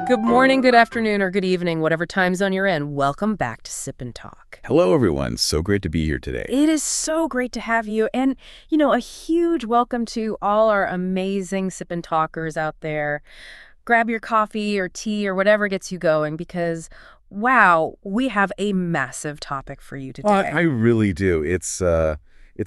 Good morning, good afternoon, or good evening, whatever time zone you're in. Welcome back to Sip and Talk. Hello, everyone. So great to be here today. It is so great to have you. And, a huge welcome to all our amazing Sip and Talkers out there. Grab your coffee or tea or whatever gets you going because, wow, we have a massive topic for you today. I really do. It's a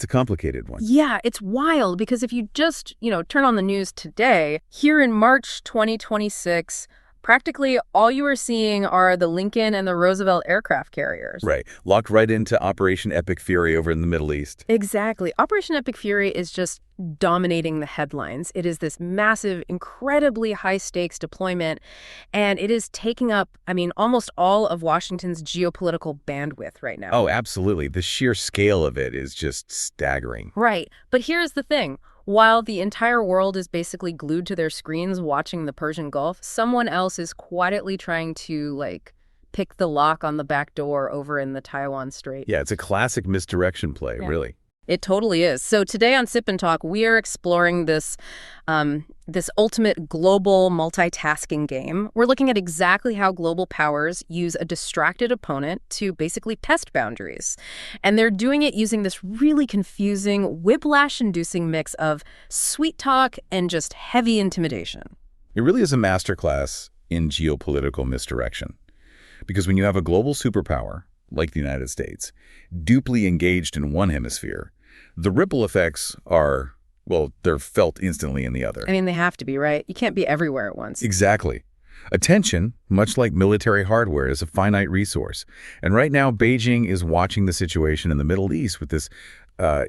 complicated one. Yeah, it's wild because if you just, turn on the news today, here in March 2026, practically all you are seeing are the Lincoln and the Roosevelt aircraft carriers. Right. Locked right into Operation Epic Fury over in the Middle East. Exactly. Operation Epic Fury is just dominating the headlines. It is this massive, incredibly high-stakes deployment, and it is taking up, almost all of Washington's geopolitical bandwidth right now. Oh, absolutely. The sheer scale of it is just staggering. Right. But here's the thing. While the entire world is basically glued to their screens watching the Persian Gulf, someone else is quietly trying to, pick the lock on the back door over in the Taiwan Strait. Yeah, it's a classic misdirection play, really. It totally is. So today on Sip and Talk, we are exploring this ultimate global multitasking game. We're looking at exactly how global powers use a distracted opponent to basically test boundaries. And they're doing it using this really confusing, whiplash-inducing mix of sweet talk and just heavy intimidation. It really is a masterclass in geopolitical misdirection. Because when you have a global superpower, like the United States, deeply engaged in one hemisphere, the ripple effects are, they're felt instantly in the other. They have to be, right? You can't be everywhere at once. Exactly. Attention, much like military hardware, is a finite resource. And right now, Beijing is watching the situation in the Middle East with this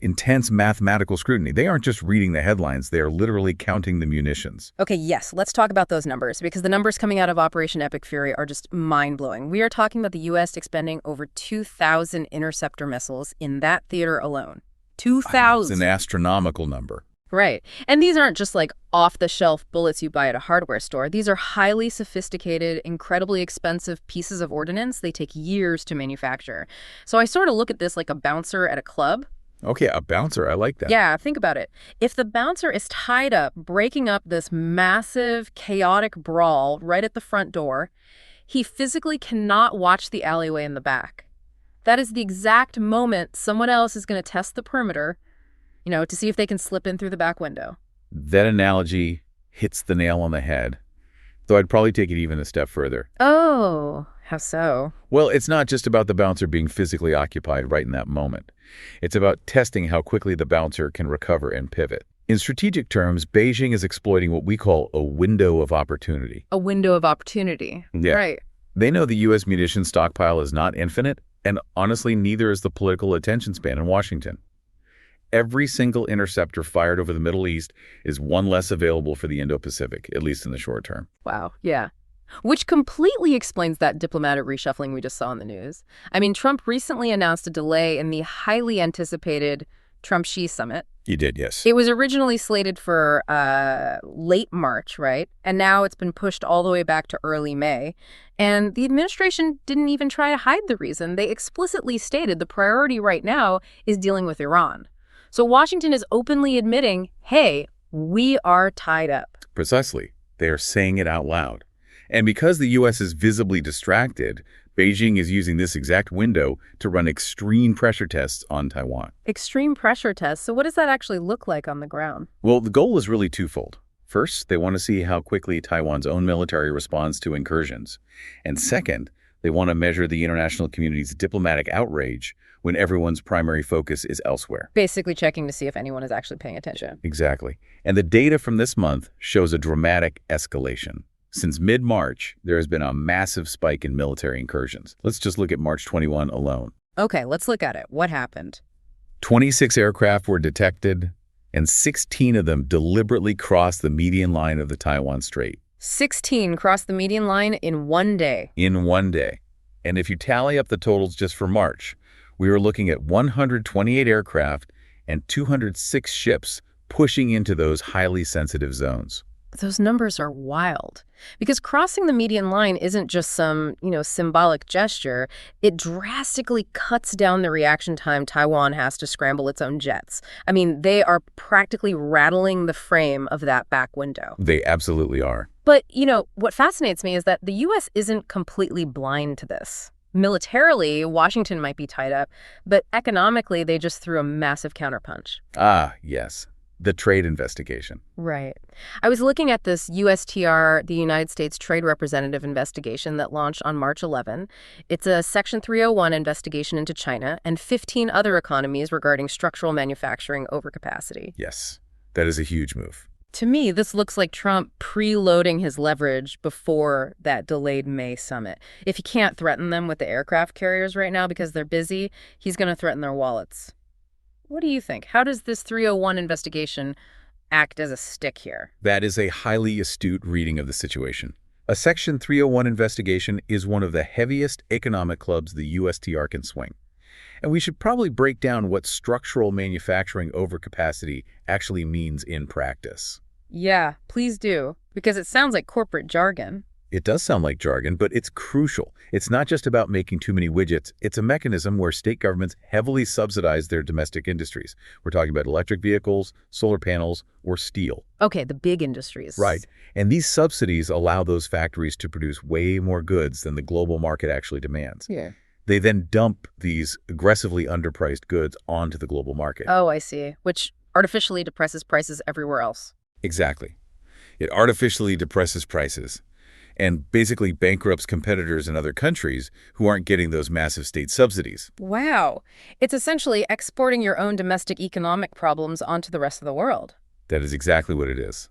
intense mathematical scrutiny. They aren't just reading the headlines. They are literally counting the munitions. Okay, yes, let's talk about those numbers, because the numbers coming out of Operation Epic Fury are just mind-blowing. We are talking about the U.S. expending over 2,000 interceptor missiles in that theater alone. 2,000. It's an astronomical number. Right. And these aren't just off-the-shelf bullets you buy at a hardware store. These are highly sophisticated, incredibly expensive pieces of ordnance. They take years to manufacture. So I sort of look at this like a bouncer at a club. Okay, a bouncer. I like that. Yeah, think about it. If the bouncer is tied up, breaking up this massive, chaotic brawl right at the front door, he physically cannot watch the alleyway in the back. That is the exact moment someone else is going to test the perimeter, to see if they can slip in through the back window. That analogy hits the nail on the head, though I'd probably take it even a step further. Oh, how so? Well, it's not just about the bouncer being physically occupied right in that moment. It's about testing how quickly the bouncer can recover and pivot. In strategic terms, Beijing is exploiting what we call a window of opportunity. A window of opportunity. Yeah. Right. They know the U.S. munitions stockpile is not infinite, and honestly, neither is the political attention span in Washington. Every single interceptor fired over the Middle East is one less available for the Indo-Pacific, at least in the short term. Wow, yeah. Which completely explains that diplomatic reshuffling we just saw in the news. Trump recently announced a delay in the highly anticipated Trump-Xi summit. He did, yes. It was originally slated for late March, right? And now it's been pushed all the way back to early May. And the administration didn't even try to hide the reason. They explicitly stated the priority right now is dealing with Iran. So Washington is openly admitting, hey, we are tied up. Precisely. They are saying it out loud. And because the U.S. is visibly distracted, Beijing is using this exact window to run extreme pressure tests on Taiwan. Extreme pressure tests? So what does that actually look like on the ground? Well, the goal is really twofold. First, they want to see how quickly Taiwan's own military responds to incursions. And second, they want to measure the international community's diplomatic outrage when everyone's primary focus is elsewhere. Basically checking to see if anyone is actually paying attention. Exactly. And the data from this month shows a dramatic escalation. Since mid-March, there has been a massive spike in military incursions. Let's just look at March 21 alone. Okay, let's look at it. What happened? 26 aircraft were detected, and 16 of them deliberately crossed the median line of the Taiwan Strait. 16 crossed the median line in one day. In one day. And if you tally up the totals just for March, we were looking at 128 aircraft and 206 ships pushing into those highly sensitive zones. Those numbers are wild. Because crossing the median line isn't just some, symbolic gesture. It drastically cuts down the reaction time Taiwan has to scramble its own jets. I mean, they are practically rattling the frame of that back window. They absolutely are. But, what fascinates me is that the U.S. isn't completely blind to this. Militarily, Washington might be tied up, but economically, they just threw a massive counterpunch. Ah, yes. The trade investigation. Right. I was looking at this USTR, the United States Trade Representative investigation that launched on March 11. It's a Section 301 investigation into China and 15 other economies regarding structural manufacturing overcapacity. Yes, that is a huge move. To me, this looks like Trump preloading his leverage before that delayed May summit. If he can't threaten them with the aircraft carriers right now because they're busy, he's going to threaten their wallets. What do you think? How does this 301 investigation act as a stick here? That is a highly astute reading of the situation. A Section 301 investigation is one of the heaviest economic clubs the USTR can swing. And we should probably break down what structural manufacturing overcapacity actually means in practice. Yeah, please do, because it sounds like corporate jargon. It does sound like jargon, but it's crucial. It's not just about making too many widgets. It's a mechanism where state governments heavily subsidize their domestic industries. We're talking about electric vehicles, solar panels, or steel. Okay, the big industries. Right. And these subsidies allow those factories to produce way more goods than the global market actually demands. Yeah. They then dump these aggressively underpriced goods onto the global market. Oh, I see. Which artificially depresses prices everywhere else. Exactly. It artificially depresses prices and basically bankrupts competitors in other countries who aren't getting those massive state subsidies. Wow. It's essentially exporting your own domestic economic problems onto the rest of the world. That is exactly what it is.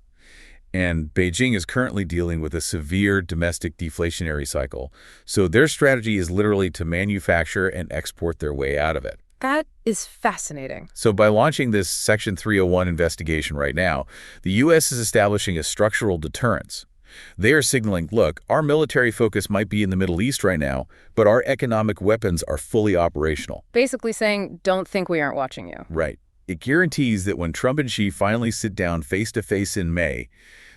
And Beijing is currently dealing with a severe domestic deflationary cycle, so their strategy is literally to manufacture and export their way out of it. That is fascinating. So by launching this Section 301 investigation right now, the U.S. is establishing a structural deterrence. They are signaling, look, our military focus might be in the Middle East right now, but our economic weapons are fully operational. Basically saying, don't think we aren't watching you. Right. It guarantees that when Trump and Xi finally sit down face-to-face in May,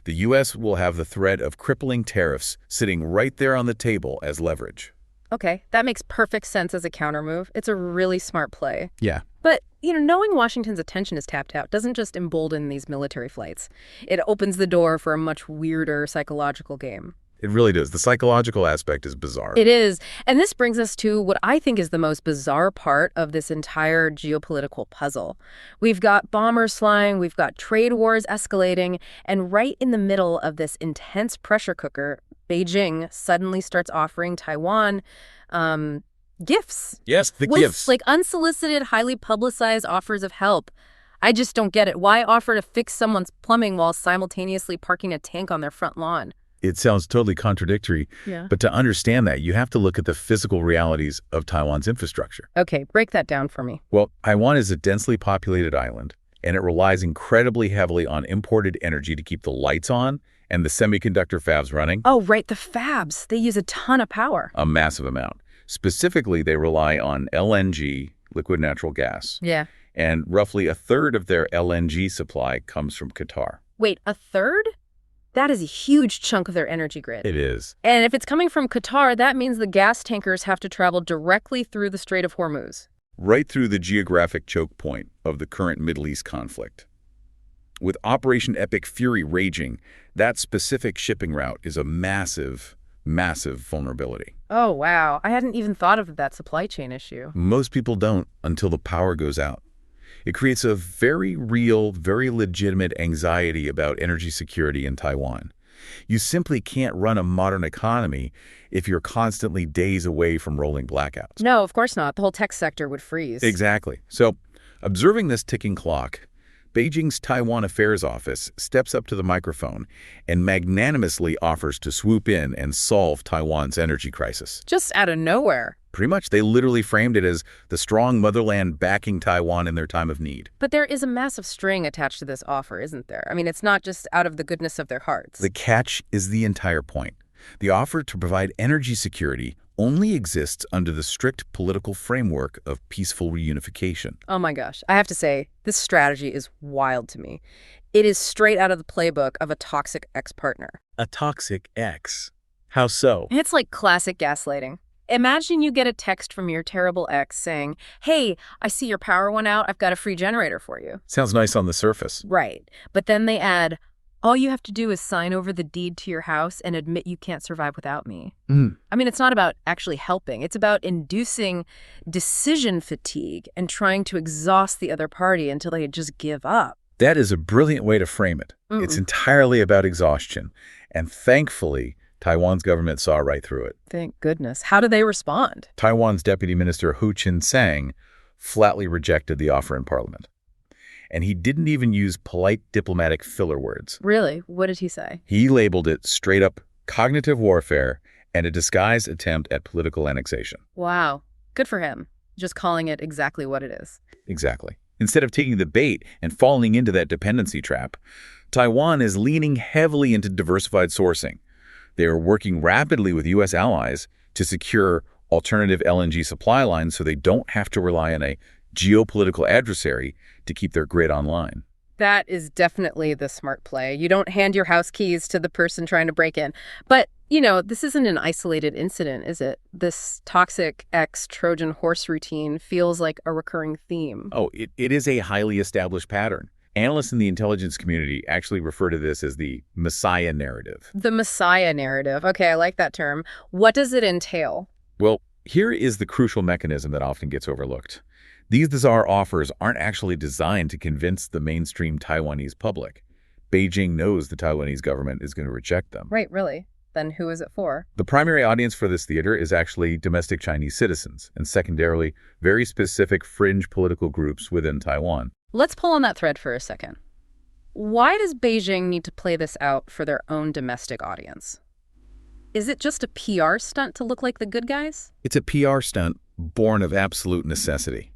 the U.S. will have the threat of crippling tariffs sitting right there on the table as leverage. Okay, that makes perfect sense as a countermove. It's a really smart play. Yeah. But, knowing Washington's attention is tapped out doesn't just embolden these military flights. It opens the door for a much weirder psychological game. It really does. The psychological aspect is bizarre. It is. And this brings us to what I think is the most bizarre part of this entire geopolitical puzzle. We've got bombers flying, we've got trade wars escalating, and right in the middle of this intense pressure cooker, Beijing suddenly starts offering Taiwan gifts. Yes, the with, gifts. Like unsolicited, highly publicized offers of help. I just don't get it. Why offer to fix someone's plumbing while simultaneously parking a tank on their front lawn? It sounds totally contradictory, Yeah. but to understand that, you have to look at the physical realities of Taiwan's infrastructure. Okay, break that down for me. Well, Taiwan is a densely populated island, and it relies incredibly heavily on imported energy to keep the lights on and the semiconductor fabs running. Oh, right, the fabs. They use a ton of power. A massive amount. Specifically, they rely on LNG, liquid natural gas, Yeah. and roughly a third of their LNG supply comes from Qatar. Wait, a third? That is a huge chunk of their energy grid. It is. And if it's coming from Qatar, that means the gas tankers have to travel directly through the Strait of Hormuz. Right through the geographic choke point of the current Middle East conflict. With Operation Epic Fury raging, that specific shipping route is a massive, massive vulnerability. Oh, wow. I hadn't even thought of that supply chain issue. Most people don't until the power goes out. It creates a very real, very legitimate anxiety about energy security in Taiwan. You simply can't run a modern economy if you're constantly days away from rolling blackouts. No, of course not. The whole tech sector would freeze. Exactly. So, observing this ticking clock, Beijing's Taiwan Affairs Office steps up to the microphone and magnanimously offers to swoop in and solve Taiwan's energy crisis. Just out of nowhere. Pretty much, they literally framed it as the strong motherland backing Taiwan in their time of need. But there is a massive string attached to this offer, isn't there? I mean, it's not just out of the goodness of their hearts. The catch is the entire point. The offer to provide energy security only exists under the strict political framework of peaceful reunification. Oh my gosh. I have to say, this strategy is wild to me. It is straight out of the playbook of a toxic ex-partner. A toxic ex? How so? It's like classic gaslighting. Imagine you get a text from your terrible ex saying, "Hey, I see your power went out. I've got a free generator for you." Sounds nice on the surface. Right. But then they add, "All you have to do is sign over the deed to your house and admit you can't survive without me." I mean, it's not about actually helping. It's about inducing decision fatigue and trying to exhaust the other party until they just give up. That is a brilliant way to frame it. It's entirely about exhaustion. And thankfully, Taiwan's government saw right through it. Thank goodness. How do they respond? Taiwan's Deputy Minister Hu Jin-sang flatly rejected the offer in Parliament. And he didn't even use polite diplomatic filler words. Really? What did he say? He labeled it straight up cognitive warfare and a disguised attempt at political annexation. Wow. Good for him. Just calling it exactly what it is. Exactly. Instead of taking the bait and falling into that dependency trap, Taiwan is leaning heavily into diversified sourcing. They are working rapidly with U.S. allies to secure alternative LNG supply lines so they don't have to rely on a geopolitical adversary to keep their grid online. That is definitely the smart play. You don't hand your house keys to the person trying to break in. But, you know, this isn't an isolated incident, is it? This toxic ex-Trojan horse routine feels like a recurring theme. Oh, it is a highly established pattern. Analysts in the intelligence community actually refer to this as the Messiah narrative. The Messiah narrative. Okay, I like that term. What does it entail? Well, here is the crucial mechanism that often gets overlooked. These bizarre offers aren't actually designed to convince the mainstream Taiwanese public. Beijing knows the Taiwanese government is going to reject them. Right, really. Then who is it for? The primary audience for this theater is actually domestic Chinese citizens, and secondarily, very specific fringe political groups within Taiwan. Let's pull on that thread for a second. Why does Beijing need to play this out for their own domestic audience? Is it just a PR stunt to look like the good guys? It's a PR stunt born of absolute necessity.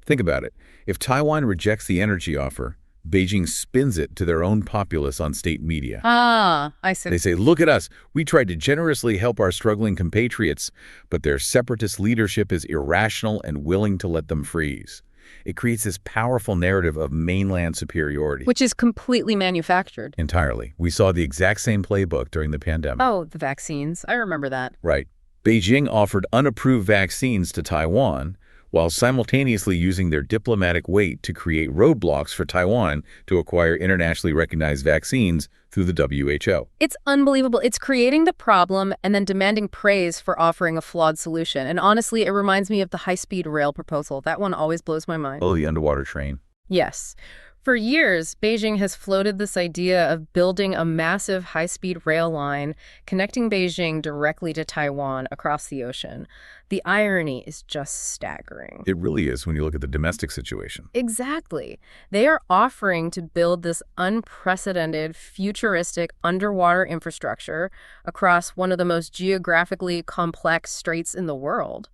Think about it. If Taiwan rejects the energy offer, Beijing spins it to their own populace on state media. Ah, I see. They say, look at us. We tried to generously help our struggling compatriots, but their separatist leadership is irrational and willing to let them freeze. It creates this powerful narrative of mainland superiority. Which is completely manufactured. Entirely. We saw the exact same playbook during the pandemic. Oh, the vaccines. I remember that. Right. Beijing offered unapproved vaccines to Taiwan, while simultaneously using their diplomatic weight to create roadblocks for Taiwan to acquire internationally recognized vaccines through the WHO. It's unbelievable. It's creating the problem and then demanding praise for offering a flawed solution. And honestly, it reminds me of the high-speed rail proposal. That one always blows my mind. Oh, the underwater train. Yes. For years, Beijing has floated this idea of building a massive high-speed rail line connecting Beijing directly to Taiwan across the ocean. The irony is just staggering. It really is when you look at the domestic situation. Exactly. They are offering to build this unprecedented, futuristic underwater infrastructure across one of the most geographically complex straits in the world.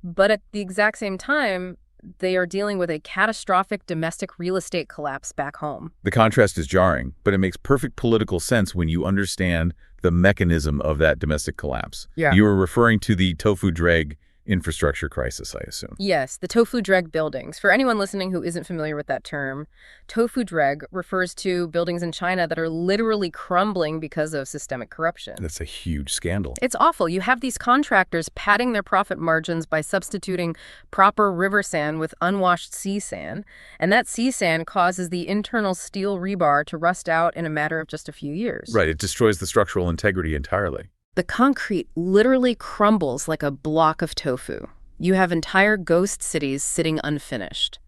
But at the exact same time, they are dealing with a catastrophic domestic real estate collapse back home. The contrast is jarring, but it makes perfect political sense when you understand the mechanism of that domestic collapse. Yeah. You were referring to the tofu dreg infrastructure crisis, I assume. Yes, the tofu dreg buildings. For anyone listening who isn't familiar with that term, tofu dreg refers to buildings in China that are literally crumbling because of systemic corruption. That's a huge scandal. It's awful. You have these contractors padding their profit margins by substituting proper river sand with unwashed sea sand, and that sea sand causes the internal steel rebar to rust out in a matter of just a few years. Right, it destroys the structural integrity entirely. The concrete literally crumbles like a block of tofu. You have entire ghost cities sitting unfinished.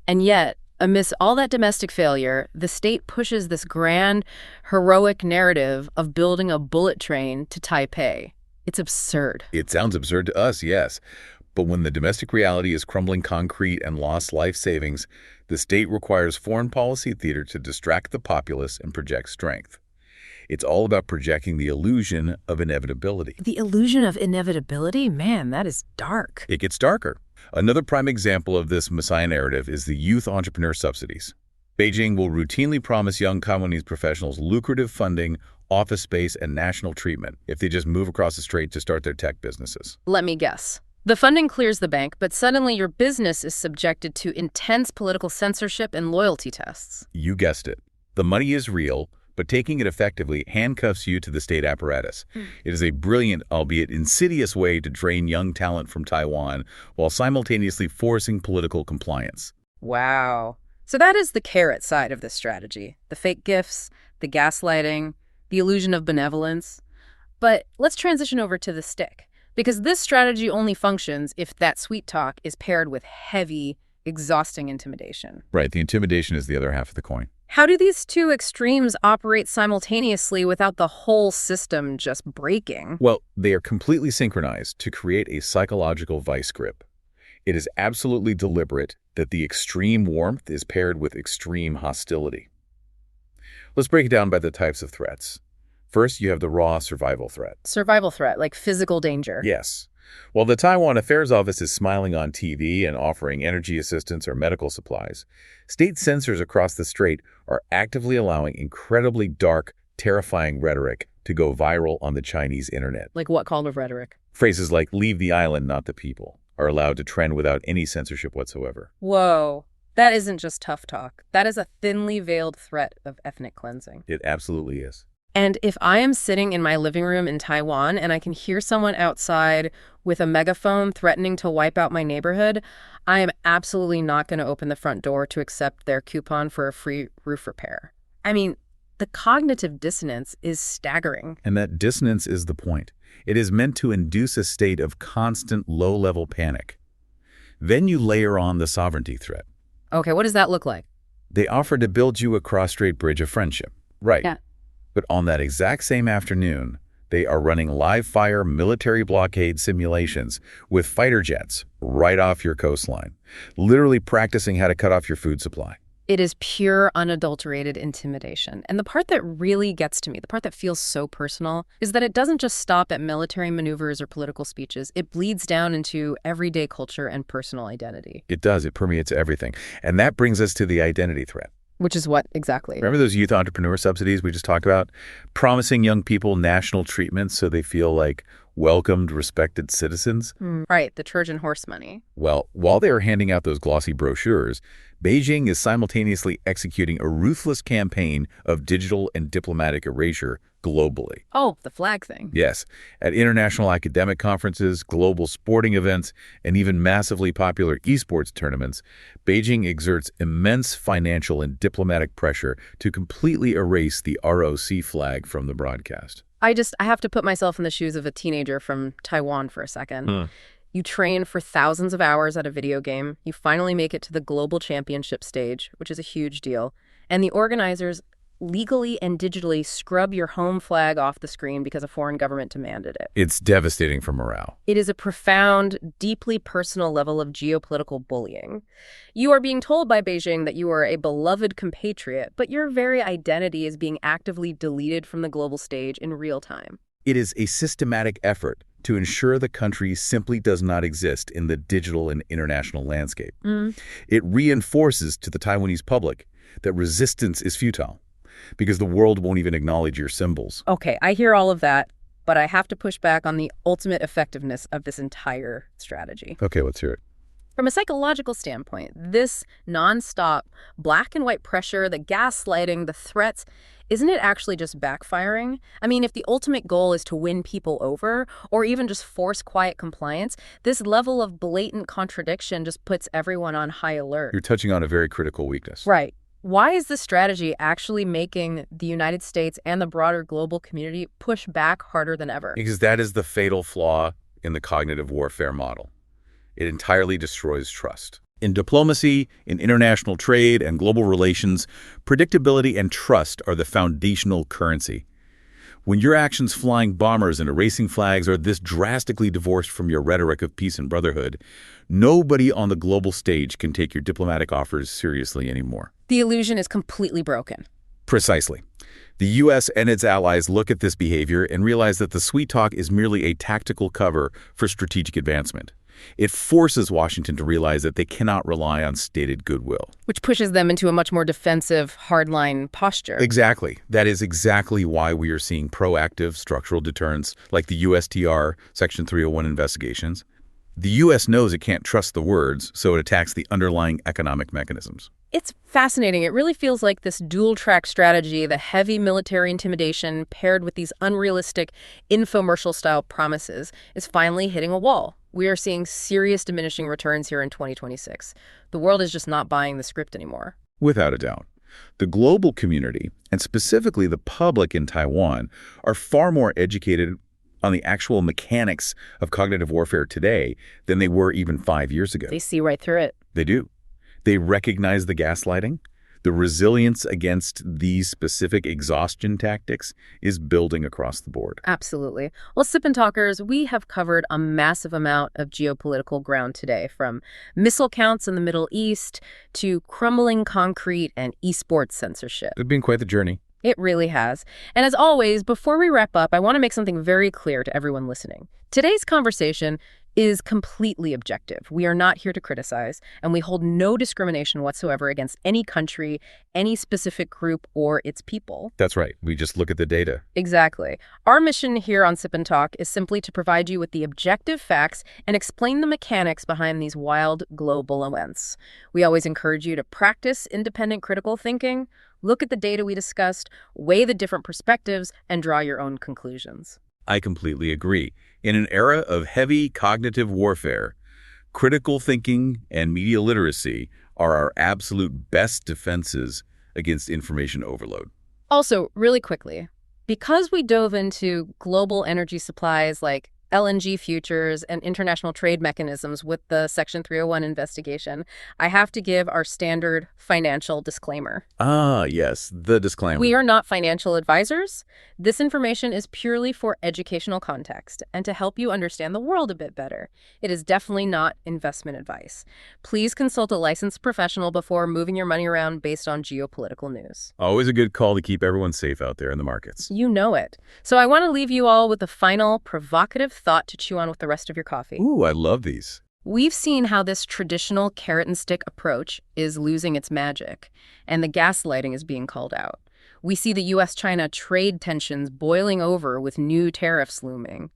And yet, amidst all that domestic failure, the state pushes this grand, heroic narrative of building a bullet train to Taipei. It's absurd. It sounds absurd to us, yes. But when the domestic reality is crumbling concrete and lost life savings, the state requires foreign policy theater to distract the populace and project strength. It's all about projecting the illusion of inevitability. The illusion of inevitability? Man, that is dark. It gets darker. Another prime example of this Messiah narrative is the youth entrepreneur subsidies. Beijing will routinely promise young Taiwanese professionals lucrative funding, office space, and national treatment if they just move across the strait to start their tech businesses. Let me guess. The funding clears the bank, but suddenly your business is subjected to intense political censorship and loyalty tests. You guessed it. The money is real, but taking it effectively handcuffs you to the state apparatus. It is a brilliant, albeit insidious way to drain young talent from Taiwan while simultaneously forcing political compliance. Wow. So that is the carrot side of this strategy. The fake gifts, the gaslighting, the illusion of benevolence. But let's transition over to the stick, because this strategy only functions if that sweet talk is paired with heavy, exhausting intimidation. Right, the intimidation is the other half of the coin. How do these two extremes operate simultaneously without the whole system just breaking? Well, they are completely synchronized to create a psychological vice grip. It is absolutely deliberate that the extreme warmth is paired with extreme hostility. Let's break it down by the types of threats. First, you have the raw survival threat. Survival threat, like physical danger. Yes. While the Taiwan Affairs Office is smiling on TV and offering energy assistance or medical supplies, state censors across the strait are actively allowing incredibly dark, terrifying rhetoric to go viral on the Chinese internet. Like what kind of rhetoric? Phrases like "leave the island, not the people" are allowed to trend without any censorship whatsoever. Whoa. That isn't just tough talk. That is a thinly veiled threat of ethnic cleansing. It absolutely is. And if I am sitting in my living room in Taiwan and I can hear someone outside with a megaphone threatening to wipe out my neighborhood, I am absolutely not going to open the front door to accept their coupon for a free roof repair. I mean, the cognitive dissonance is staggering. And that dissonance is the point. It is meant to induce a state of constant low-level panic. Then you layer on the sovereignty threat. Okay, what does that look like? They offer to build you a cross-strait bridge of friendship. Right. Yeah. But on that exact same afternoon, they are running live-fire military blockade simulations with fighter jets right off your coastline, literally practicing how to cut off your food supply. It is pure, unadulterated intimidation. And the part that really gets to me, the part that feels so personal, is that it doesn't just stop at military maneuvers or political speeches. It bleeds down into everyday culture and personal identity. It does. It permeates everything. And that brings us to the identity threat. Which is what exactly? Remember those youth entrepreneur subsidies we just talked about? Promising young people national treatment so they feel like welcomed, respected citizens? Right, the Trojan horse money. Well, while they are handing out those glossy brochures, Beijing is simultaneously executing a ruthless campaign of digital and diplomatic erasure globally. Oh, the flag thing. Yes. At international academic conferences, global sporting events, and even massively popular esports tournaments, Beijing exerts immense financial and diplomatic pressure to completely erase the ROC flag from the broadcast. I have to put myself in the shoes of a teenager from Taiwan for a second. You train for thousands of hours at a video game. You finally make it to the global championship stage, which is a huge deal. And the organizers legally and digitally scrub your home flag off the screen because a foreign government demanded it. It's devastating for morale. It is a profound, deeply personal level of geopolitical bullying. You are being told by Beijing that you are a beloved compatriot, but your very identity is being actively deleted from the global stage in real time. It is a systematic effort to ensure the country simply does not exist in the digital and international landscape. It reinforces to the Taiwanese public that resistance is futile, because the world won't even acknowledge your symbols. Okay, I hear all of that, but I have to push back on the ultimate effectiveness of this entire strategy. Okay, let's hear it. From a psychological standpoint, this nonstop black and white pressure, the gaslighting, the threats, isn't it actually just backfiring? I mean, if the ultimate goal is to win people over or even just force quiet compliance, this level of blatant contradiction just puts everyone on high alert. You're touching on a very critical weakness. Right. Why is this strategy actually making the United States and the broader global community push back harder than ever? Because that is the fatal flaw in the cognitive warfare model. It entirely destroys trust. In diplomacy, in international trade and global relations, predictability and trust are the foundational currency. When your actions flying bombers and erasing flags are this drastically divorced from your rhetoric of peace and brotherhood, nobody on the global stage can take your diplomatic offers seriously anymore. The illusion is completely broken. Precisely. The U.S. and its allies look at this behavior and realize that the sweet talk is merely a tactical cover for strategic advancement. It forces Washington to realize that they cannot rely on stated goodwill. Which pushes them into a much more defensive, hardline posture. Exactly. That is exactly why we are seeing proactive structural deterrence like the USTR Section 301 investigations. The U.S. knows it can't trust the words, so it attacks the underlying economic mechanisms. It's fascinating. It really feels like this dual-track strategy, the heavy military intimidation paired with these unrealistic infomercial-style promises, is finally hitting a wall. We are seeing serious diminishing returns here in 2026. The world is just not buying the script anymore. Without a doubt. The global community, and specifically the public in Taiwan, are far more educated on the actual mechanics of cognitive warfare today than they were even 5 years ago. They see right through it. They do. They recognize the gaslighting. The resilience against these specific exhaustion tactics is building across the board. Absolutely. Well, Sip and Talkers, we have covered a massive amount of geopolitical ground today, from missile counts in the Middle East to crumbling concrete and esports censorship. It's been quite the journey. It really has. And as always, before we wrap up, I want to make something very clear to everyone listening. Today's conversation is completely objective. We are not here to criticize, and we hold no discrimination whatsoever against any country, any specific group, or its people. That's right. We just look at the data. Exactly. Our mission here on Sip and Talk is simply to provide you with the objective facts and explain the mechanics behind these wild global events. We always encourage you to practice independent critical thinking, look at the data we discussed, weigh the different perspectives, and draw your own conclusions. I completely agree. In an era of heavy cognitive warfare, critical thinking and media literacy are our absolute best defenses against information overload. Also, really quickly, because we dove into global energy supplies like LNG futures and international trade mechanisms with the Section 301 investigation, I have to give our standard financial disclaimer. Ah, yes, the disclaimer. We are not financial advisors. This information is purely for educational context and to help you understand the world a bit better. It is definitely not investment advice. Please consult a licensed professional before moving your money around based on geopolitical news. Always a good call to keep everyone safe out there in the markets. You know it. So I want to leave you all with a final provocative thought to chew on with the rest of your coffee. Ooh, I love these. We've seen how this traditional carrot and stick approach is losing its magic, and the gaslighting is being called out. We see the U.S.-China trade tensions boiling over with new tariffs looming.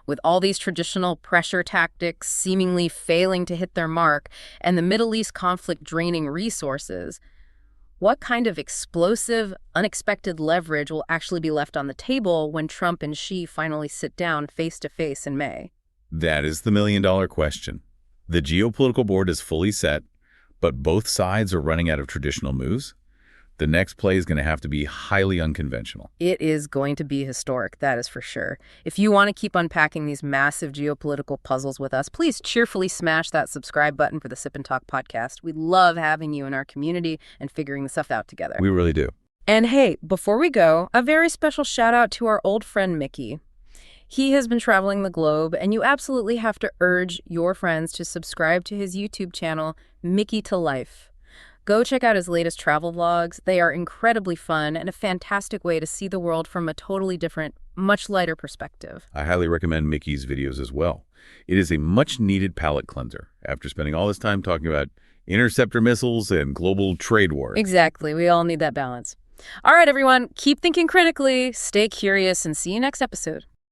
With all these traditional pressure tactics seemingly failing to hit their mark, and the Middle East conflict draining resources, what kind of explosive, unexpected leverage will actually be left on the table when Trump and Xi finally sit down face-to-face in May? That is the million-dollar question. The geopolitical board is fully set, but both sides are running out of traditional moves. The next play is going to have to be highly unconventional. It is going to be historic, that is for sure. If you want to keep unpacking these massive geopolitical puzzles with us, please cheerfully smash that subscribe button for the Sip and Talk podcast. We love having you in our community and figuring this stuff out together. We really do. And hey, before we go, a very special shout out to our old friend Mickey. He has been traveling the globe, and you absolutely have to urge your friends to subscribe to his YouTube channel, Mickey to Life. Go check out his latest travel vlogs. They are incredibly fun and a fantastic way to see the world from a totally different, much lighter perspective. I highly recommend Mickey's videos as well. It is a much-needed palate cleanser after spending all this time talking about interceptor missiles and global trade wars. Exactly. We all need that balance. All right, everyone, keep thinking critically, stay curious, and see you next episode.